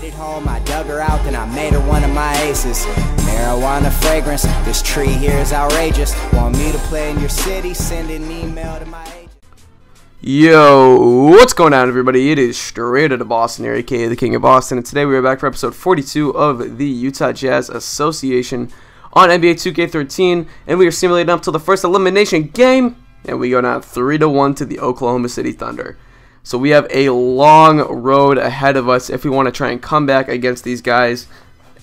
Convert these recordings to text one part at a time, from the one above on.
made it home, I dug her out, then I made her one of my aces. Marijuana fragrance, this tree here is outrageous. Want me to play in your city? Send an email to my agent. Yo, what's going on, everybody? It is straight out of Boston here, aka the King of Boston, and today we are back for episode 42 of the Utah Jazz Association on NBA 2K13, and we are simulating up till the first elimination game, and we go down 3-1 to the Oklahoma City Thunder. So we have a long road ahead of us if we want to try and come back against these guys,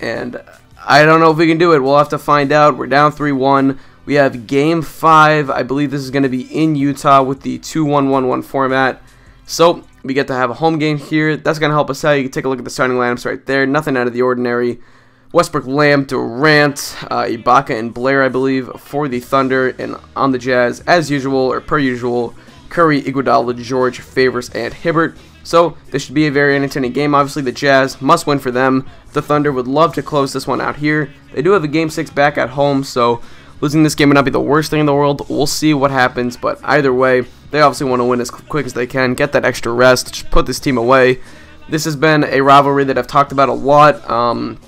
and I don't know if we can do it. We'll have to find out. We're down 3-1. We have Game 5. I believe this is going to be in Utah with the 2-1-1-1 format. So we get to have a home game here. That's going to help us out. You can take a look at the starting lineups right there. Nothing out of the ordinary. Westbrook, Lamb, Durant, Ibaka, and Blair, I believe, for the Thunder. And on the Jazz, as usual, or per usual, Curry, Iguodala, George, Favors, and Hibbert. So this should be a very entertaining game. Obviously, the Jazz must win for them. The Thunder would love to close this one out here. They do have a Game 6 back at home, so losing this game would not be the worst thing in the world. We'll see what happens, but either way, they obviously want to win as quick as they can, get that extra rest, just put this team away. This has been a rivalry that I've talked about a lot.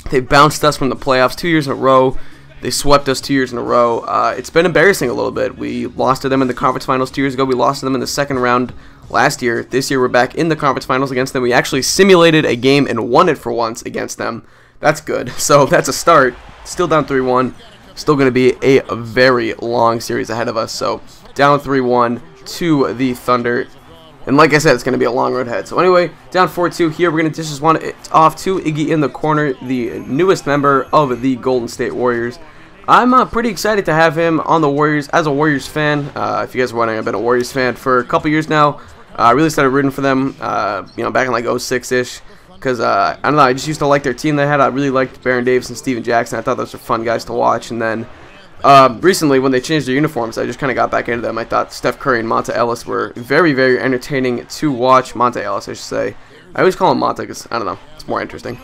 They bounced us from the playoffs 2 years in a row. They swept us 2 years in a row. It's been embarrassing a little bit. We lost to them in the conference finals 2 years ago. We lost to them in the second round last year. This year we're back in the conference finals against them. We actually simulated a game and won it for once against them. That's good. So that's a start. Still down 3-1. Still going to be a very long series ahead of us. So down 3-1 to the Thunder. And like I said, it's going to be a long road ahead. So anyway, down 4-2 here. We're going to dish this one off to Iggy in the corner, the newest member of the Golden State Warriors. I'm pretty excited to have him on the Warriors as a Warriors fan. If you guys are wondering, I've been a Warriors fan for a couple years now. I really started rooting for them, back in like 06-ish. Because, I don't know, I just used to like their team they had. I really liked Baron Davis and Steven Jackson. I thought those were fun guys to watch. And then recently, when they changed their uniforms, I just kind of got back into them. I thought Steph Curry and Monta Ellis were very, very entertaining to watch. Monta Ellis, I should say. I always call him Monta because, I don't know, it's more interesting.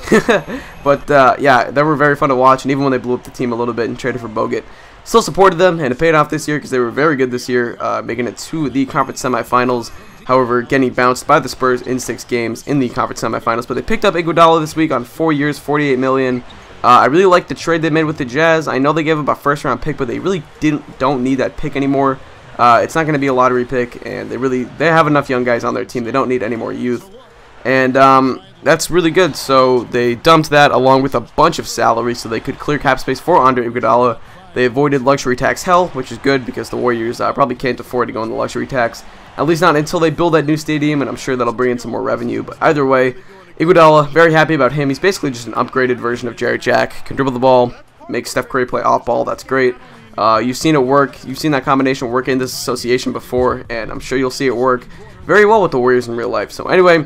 But, yeah, they were very fun to watch. And even when they blew up the team a little bit and traded for Bogut, still supported them. And it paid off this year because they were very good this year, making it to the conference semifinals. However, getting bounced by the Spurs in 6 games in the conference semifinals. But they picked up Iguodala this week on 4 years, $48 million. I really like the trade they made with the Jazz. I know they gave up a first-round pick, but they really don't need that pick anymore. It's not going to be a lottery pick, and they have enough young guys on their team. They don't need any more youth, and that's really good. So they dumped that along with a bunch of salary, so they could clear cap space for Andre Iguodala. They avoided luxury tax hell, which is good because the Warriors probably can't afford to go on the luxury tax. At least not until they build that new stadium, and I'm sure that'll bring in some more revenue. But either way, Iguodala, very happy about him. He's basically just an upgraded version of Jarrett Jack. Can dribble the ball, make Steph Curry play off ball. That's great. You've seen it work. You've seen that combination work in this association before, and I'm sure you'll see it work very well with the Warriors in real life. So anyway,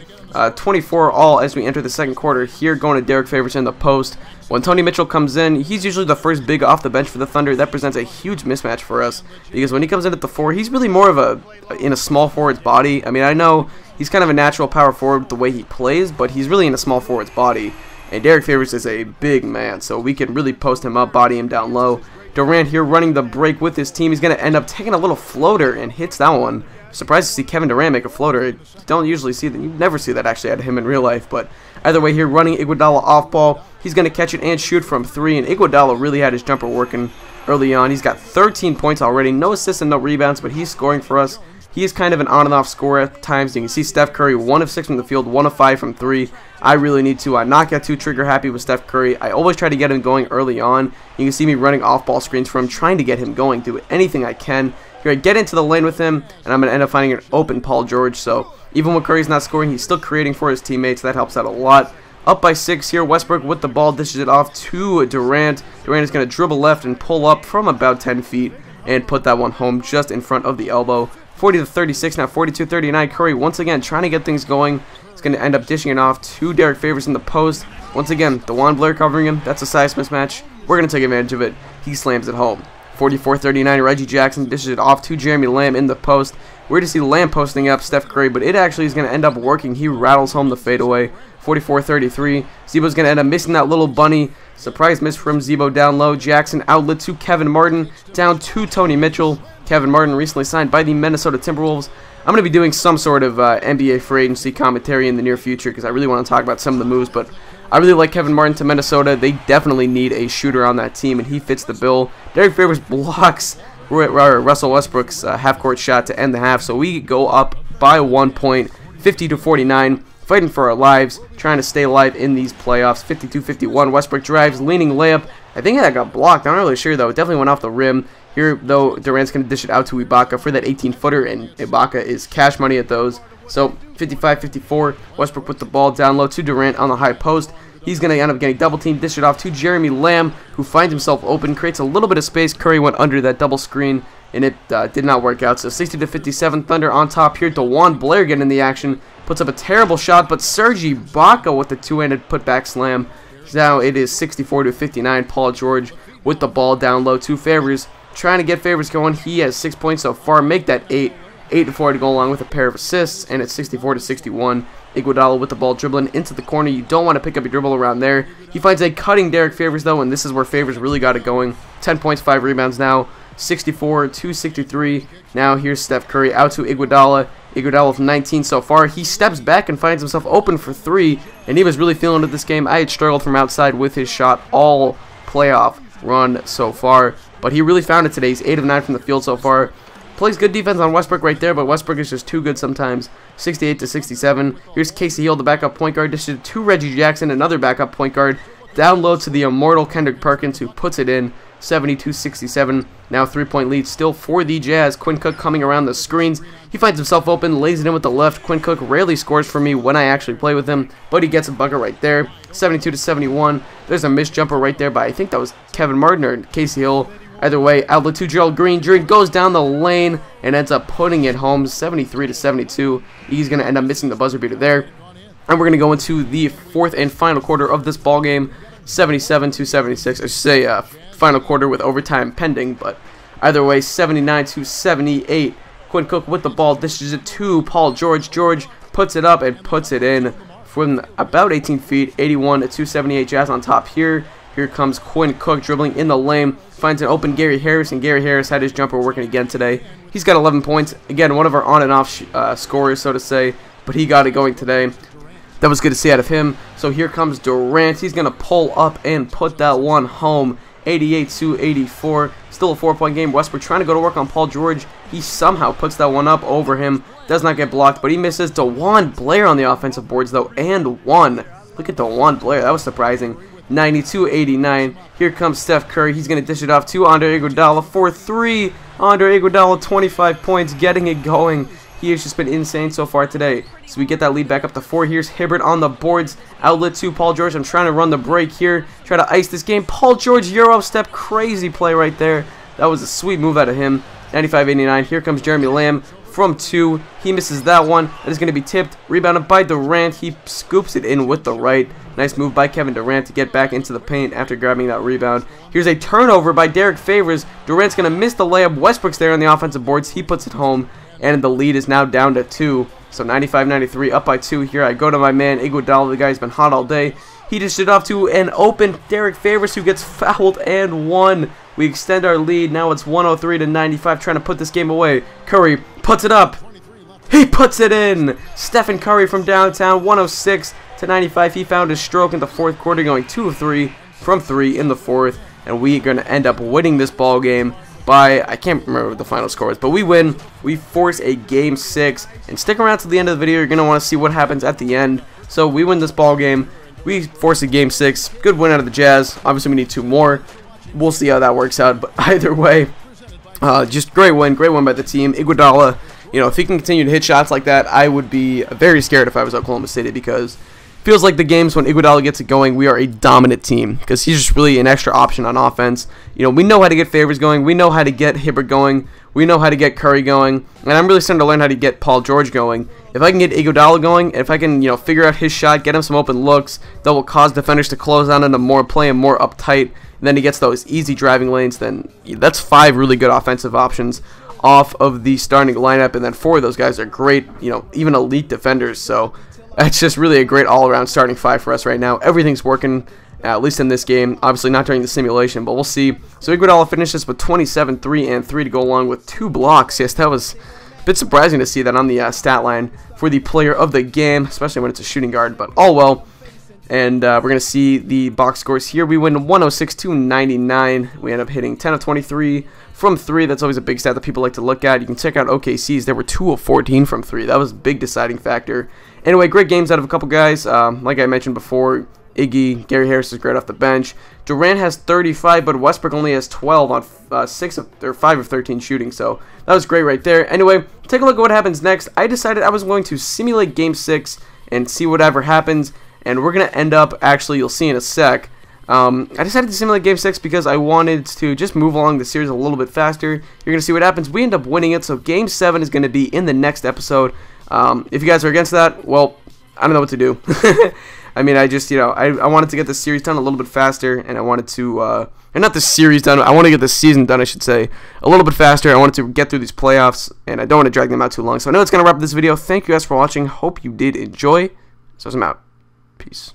24 all as we enter the second quarter here, going to Derek Favors in the post. When Tony Mitchell comes in, he's usually the first big off the bench for the Thunder. That presents a huge mismatch for us because when he comes in at the 4, he's really more of in a small forward's body. I mean, I know he's kind of a natural power forward with the way he plays, but he's really in a small forward's body. And Derek Favors is a big man, so we can really post him up, body him down low. Durant here running the break with his team. He's going to end up taking a little floater and hits that one. Surprised to see Kevin Durant make a floater. You don't usually see that. You never see that actually out of him in real life. But either way here, running Iguodala off ball. He's going to catch it and shoot from 3. And Iguodala really had his jumper working early on. He's got 13 points already. No assists and no rebounds, but he's scoring for us. He is kind of an on and off scorer at times. You can see Steph Curry 1 of 6 from the field, 1 of 5 from 3. I really need to not get too trigger happy with Steph Curry. I always try to get him going early on. You can see me running off ball screens for him, trying to get him going, do anything I can. Here I get into the lane with him, and I'm going to end up finding an open Paul George. So even when Curry's not scoring, he's still creating for his teammates. That helps out a lot. Up by 6 here. Westbrook with the ball dishes it off to Durant. Durant is going to dribble left and pull up from about 10 feet and put that one home just in front of the elbow. 40-36 now, 42-39. Curry once again trying to get things going. He's going to end up dishing it off to Derek Favors in the post. Once again, DeJuan Blair covering him. That's a size mismatch. We're going to take advantage of it. He slams it home. 44-39, Reggie Jackson dishes it off to Jeremy Lamb in the post. We're to see Lamb posting up Steph Curry, but it actually is going to end up working. He rattles home the fadeaway 44-33. Zebo's going to end up missing that little bunny. Surprise miss from Zebo down low. Jackson outlet to Kevin Martin. Down to Tony Mitchell. Kevin Martin recently signed by the Minnesota Timberwolves. I'm going to be doing some sort of NBA free agency commentary in the near future because I really want to talk about some of the moves, but I really like Kevin Martin to Minnesota. They definitely need a shooter on that team, and he fits the bill. Derek Favors blocks Russell Westbrook's half-court shot to end the half, so we go up by 1 point, 50-49, fighting for our lives, trying to stay alive in these playoffs. 52-51, Westbrook drives, leaning layup. I think that got blocked. I'm not really sure, though. It definitely went off the rim. Here, though, Durant's going to dish it out to Ibaka for that 18-footer, and Ibaka is cash money at those. So, 55-54, Westbrook with the ball down low to Durant on the high post. He's going to end up getting double-teamed, dish it off to Jeremy Lamb, who finds himself open, creates a little bit of space. Curry went under that double screen, and it did not work out. So, 60-57, Thunder on top here. DeJuan Blair getting in the action, puts up a terrible shot, but Serge Ibaka with the two-handed putback slam. Now, it is 64-59, Paul George with the ball down low to Favors. Trying to get Favors going. He has 6 points so far. Make that 8. 8-4 to go along with a pair of assists. And it's 64-61. Iguodala with the ball dribbling into the corner. You don't want to pick up your dribble around there. He finds a cutting Derek Favors, though, and this is where Favors really got it going. 10 points, 5 rebounds now. 64-63. Now here's Steph Curry out to Iguodala. Iguodala with 19 so far. He steps back and finds himself open for 3. And he was really feeling it this game. I had struggled from outside with his shot all playoff run so far, but he really found it today. He's 8 of 9 from the field so far. Plays good defense on Westbrook right there, but Westbrook is just too good sometimes. 68-67. Here's Casey Hill, the backup point guard, dishes it to Reggie Jackson, another backup point guard. Down low to the immortal Kendrick Perkins, who puts it in. 72-67. Now 3-point lead still for the Jazz. Quinn Cook coming around the screens. He finds himself open, lays it in with the left. Quinn Cook rarely scores for me when I actually play with him, but he gets a bucket right there. 72-71. There's a missed jumper right there by, I think that was Kevin Martin or Casey Hill. Either way, outlet to Gerald Green. Green goes down the lane and ends up putting it home. 73-72. He's going to end up missing the buzzer beater there. And we're going to go into the fourth and final quarter of this ball game. 77-76. I should say final quarter with overtime pending, but either way, 79-78. Quinn Cook with the ball, dishes it to Paul George. George puts it up and puts it in from about 18 feet. 81-278 Jazz on top here. Here comes Quinn Cook dribbling in the lane, finds an open Gary Harris, and Gary Harris had his jumper working again today. He's got 11 points. Again, one of our on and off scorers, so to say, but he got it going today. That was good to see out of him. So here comes Durant. He's going to pull up and put that one home. 88-84. Still a 4-point game. Westbrook trying to go to work on Paul George. He somehow puts that one up over him. Does not get blocked, but he misses. DeJuan Blair on the offensive boards, though, and one. Look at DeJuan Blair. That was surprising. 92-89. Here comes Steph Curry. He's going to dish it off to Andre Iguodala for 3. Andre Iguodala, 25 points, getting it going. He has just been insane so far today. So we get that lead back up to 4. Here's Hibbert on the boards. Outlet to Paul George. I'm trying to run the break here. Try to ice this game. Paul George, Euro step. Crazy play right there. That was a sweet move out of him. 95-89. Here comes Jeremy Lamb from 2. He misses that one. That is going to be tipped. Rebounded by Durant. He scoops it in with the right. Nice move by Kevin Durant to get back into the paint after grabbing that rebound. Here's a turnover by Derek Favors. Durant's going to miss the layup. Westbrook's there on the offensive boards. He puts it home. And the lead is now down to 2. So 95-93, up by 2 here. I go to my man, Iguodala. The guy's been hot all day. He dished it off to an open Derek Favors, who gets fouled and won. We extend our lead. Now it's 103-95, trying to put this game away. Curry puts it up. He puts it in. Stephen Curry from downtown, 106-95. He found his stroke in the fourth quarter, going 2 of 3 from 3 in the fourth. And we are going to end up winning this ball game by, I can't remember what the final score is, but we win. We force a game 6, and stick around to the end of the video. You're going to want to see what happens at the end. So we win this ball game. We force a game 6. Good win out of the Jazz. Obviously we need 2 more. We'll see how that works out, but either way, just great win by the team. Iguodala, you know, if he can continue to hit shots like that, I would be very scared if I was Oklahoma City, because feels like the games when Iguodala gets it going, we are a dominant team, because he's just really an extra option on offense. You know, we know how to get Favors going. We know how to get Hibbert going. We know how to get Curry going. And I'm really starting to learn how to get Paul George going. If I can get Iguodala going, and if I can, you know, figure out his shot, get him some open looks that will cause defenders to close down into more, play him more uptight, and then he gets those easy driving lanes, then that's 5 really good offensive options off of the starting lineup. And then 4 of those guys are great, you know, even elite defenders. So It's just really a great all-around starting five for us right now. Everything's working, at least in this game. Obviously not during the simulation, but we'll see. So Iguodala finishes with 27, 3, and 3 to go along with 2 blocks. Yes, that was a bit surprising to see that on the stat line for the player of the game, especially when it's a shooting guard, but all well. And we're going to see the box scores here. We win 106-99. We end up hitting 10 of 23 from 3. That's always a big stat that people like to look at. You can check out OKC's. There were 2 of 14 from 3. That was a big deciding factor. Anyway, great games out of a couple guys. Like I mentioned before, Iggy, Gary Harris is great off the bench. Durant has 35, but Westbrook only has 12 on 5 of 13 shooting. So that was great right there. Anyway, take a look at what happens next. I decided I was going to simulate Game 6 and see whatever happens. And we're going to end up, actually, you'll see in a sec, I decided to simulate Game 6 because I wanted to just move along the series a little bit faster. You're going to see what happens. We end up winning it, so Game 7 is going to be in the next episode. If you guys are against that, well, I don't know what to do. I mean, I just, you know, I wanted to get this series done a little bit faster, and I wanted to, and not the series done, I want to get this season done, I should say, a little bit faster. I wanted to get through these playoffs, and I don't want to drag them out too long. So I know it's going to wrap up this video. Thank you guys for watching. Hope you did enjoy. So I'm out. Peace.